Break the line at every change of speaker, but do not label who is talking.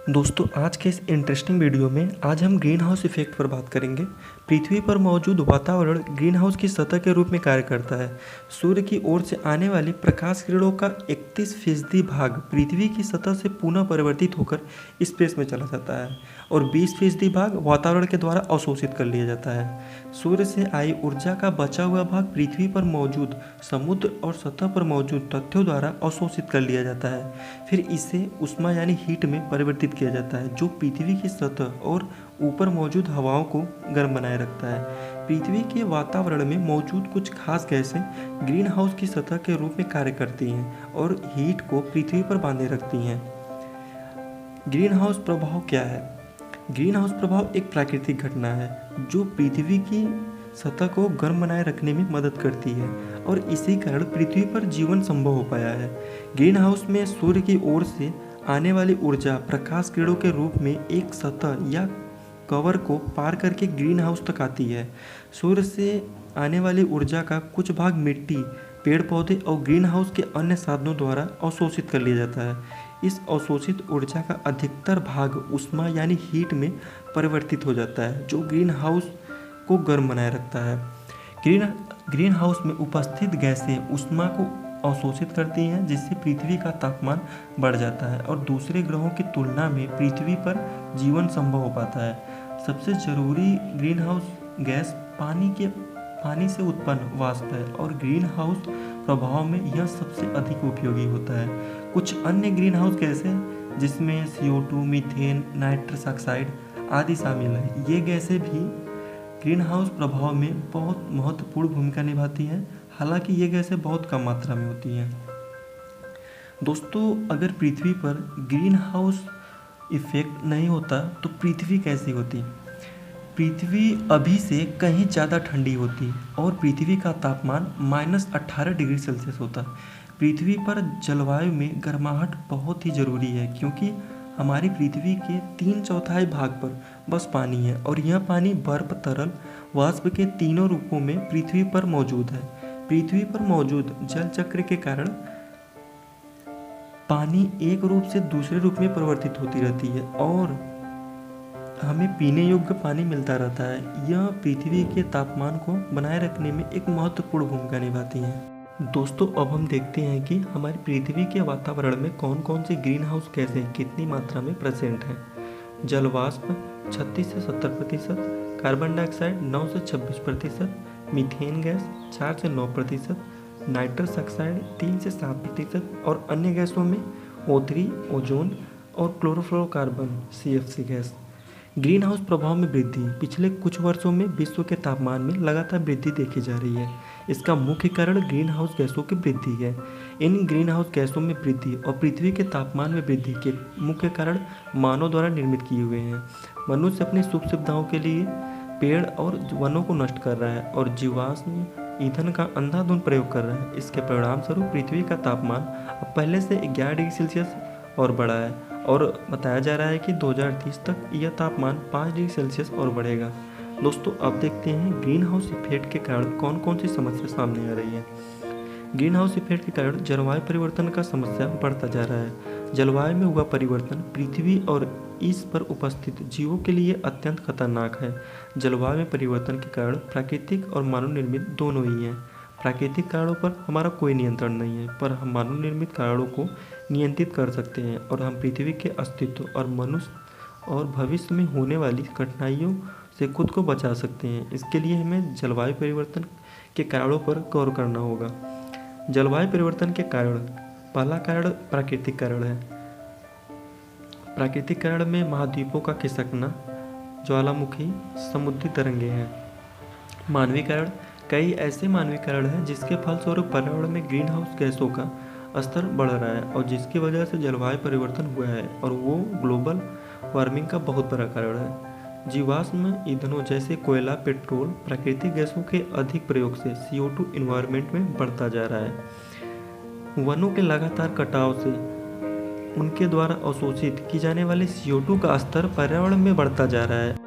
दोस्तों आज के इस इंटरेस्टिंग वीडियो में आज हम ग्रीन हाउस इफेक्ट पर बात करेंगे। पृथ्वी पर मौजूद वातावरण ग्रीन हाउस की सतह के रूप में कार्य करता है। सूर्य की ओर से आने वाली प्रकाश किरणों का 31% भाग पृथ्वी की सतह से पुनः परिवर्तित होकर स्पेस में चला जाता है और 20% भाग वातावरण के द्वारा अवशोषित कर लिया जाता है। सूर्य से आई ऊर्जा का बचा हुआ भाग पृथ्वी पर मौजूद समुद्र और सतह पर मौजूद तथ्यों द्वारा अवशोषित कर लिया जाता है। फिर इसे ऊष्मा यानी हीट में परिवर्तित किया जाता है, जो पृथ्वी की सतह और ऊपर मौजूद हवाओं को गर्म बनाए रखता है। पृथ्वी के वातावरण में मौजूद कुछ खास गैसें ग्रीन हाउस की सतह के रूप में कार्य करती हैं और हीट को पृथ्वी पर बांधे रखती हैं। ग्रीन हाउस प्रभाव क्या है? ग्रीन हाउस प्रभाव एक प्राकृतिक घटना है जो पृथ्वी की सतह को गर्म बनाए रखने में मदद करती है और इसी कारण पृथ्वी पर जीवन संभव हो पाया है। ग्रीन हाउस में सूर्य की ओर से आने वाली ऊर्जा प्रकाश किरणों के रूप में एक सतह या कवर को पार करके ग्रीन हाउस तक आती है। सूर्य से आने वाली ऊर्जा का कुछ भाग मिट्टी, पेड़ पौधे और ग्रीन हाउस के अन्य साधनों द्वारा अवशोषित कर लिया जाता है। इस अवशोषित ऊर्जा का अधिकतर भाग ऊष्मा यानी हीट में परिवर्तित हो जाता है, जो ग्रीन हाउस को गर्म बनाए रखता है। ग्रीन हाउस में उपस्थित गैसें ऊष्मा को अवशोषित करती हैं, जिससे पृथ्वी का तापमान बढ़ जाता है और दूसरे ग्रहों की तुलना में पृथ्वी पर जीवन संभव हो पाता है। सबसे जरूरी ग्रीन हाउस गैस पानी से उत्पन्न वाष्प है और ग्रीन हाउस प्रभाव में यह सबसे अधिक उपयोगी होता है। कुछ अन्य ग्रीन हाउस गैसें जिसमें CO2, मीथेन, नाइट्रस ऑक्साइड आदि शामिल हैं। ये गैसें भी ग्रीन हाउस प्रभाव में बहुत महत्वपूर्ण भूमिका निभाती हैं, हालांकि ये गैसें बहुत कम मात्रा में होती हैं। दोस्तों, अगर पृथ्वी पर ग्रीन हाउस इफेक्ट नहीं होता तो पृथ्वी कैसी होती? पृथ्वी अभी से कहीं ज़्यादा ठंडी होती और पृथ्वी का तापमान -18 डिग्री सेल्सियस होता। पृथ्वी पर जलवायु में गर्माहट बहुत ही ज़रूरी है, क्योंकि हमारी पृथ्वी के 3/4 भाग पर बस पानी है और यह पानी बर्फ, तरल, वाष्प के तीनों रूपों में पृथ्वी पर मौजूद है। पृथ्वी पर मौजूद जल चक्र के कारण पानी एक रूप से दूसरे रूप में परिवर्तित होती रहती है और हमें पीने योग्य पानी मिलता रहता है। यह पृथ्वी के तापमान को बनाए रखने में एक महत्वपूर्ण भूमिका निभाती है। दोस्तों, अब हम देखते हैं कि हमारी पृथ्वी के वातावरण में कौन कौन से ग्रीन हाउस गैसें कितनी मात्रा में प्रेजेंट हैं। जल वाष्प 36 से 70%, कार्बन डाइऑक्साइड 9 से 26%, मीथेन गैस 4 से 9%, नाइट्रस ऑक्साइड 3 से 7% और अन्य गैसों में O3, ओजोन और chlorofluorocarbon CFC gas. Green house प्रभाव में वृद्धि। पिछले कुछ वर्षों में विश्व के तापमान में लगातार वृद्धि देखी जा रही है। इसका मुख्य कारण ग्रीन हाउस गैसों की वृद्धि है। इन ग्रीन हाउस गैसों में वृद्धि और पृथ्वी के तापमान में वृद्धि के मुख्य कारण मानव द्वारा निर्मित किए हुए हैं। मनुष्य अपनी सुख सुविधाओं के लिए पेड़ और वनों को नष्ट कर रहा है और जीवाश्म ईंधन का अंधाधुंध प्रयोग कर रहा है। इसके परिणाम स्वरूप पृथ्वी का तापमान अब पहले से 11 डिग्री सेल्सियस और बढ़ा है और बताया जा रहा है कि 2030 तक यह तापमान 5 डिग्री सेल्सियस और बढ़ेगा। दोस्तों, अब देखते हैं ग्रीन हाउस इफेक्ट के कारण कौन कौन सी समस्या सामने आ रही है। ग्रीन हाउस इफेक्ट के कारण जलवायु परिवर्तन का समस्या बढ़ता जा रहा है। जलवायु में हुआ परिवर्तन पृथ्वी और इस पर उपस्थित जीवों के लिए अत्यंत खतरनाक है। जलवायु में परिवर्तन के कारण प्राकृतिक और मानव निर्मित दोनों ही हैं। प्राकृतिक कारणों पर हमारा कोई नियंत्रण नहीं है, पर हम मानव निर्मित कारणों को नियंत्रित कर सकते हैं और हम पृथ्वी के अस्तित्व और मनुष्य और भविष्य में होने वाली कठिनाइयों से खुद को बचा सकते हैं। इसके लिए हमें जलवायु परिवर्तन के कारणों पर गौर करना होगा। जलवायु परिवर्तन के कारण पहला कारण प्राकृतिक कारण है। प्राकृतिक कारण में महाद्वीपों का खिसकना, ज्वालामुखी, समुद्री तरंगे हैं। मानवीय कारण कई ऐसे मानवीय कारण हैं जिसके फलस्वरूप पर्यावरण में ग्रीन हाउस गैसों का स्तर बढ़ रहा है और जिसकी वजह से जलवायु परिवर्तन हुआ है और वो ग्लोबल वार्मिंग का बहुत बड़ा कारण है। जीवाश्म ईंधनों जैसे कोयला, पेट्रोल, प्राकृतिक गैसों के अधिक प्रयोग से CO2 एनवायरनमेंट में बढ़ता जा रहा है। वनों के लगातार कटाव से उनके द्वारा अवशोषित की जाने वाली CO2 का स्तर पर्यावरण में बढ़ता जा रहा है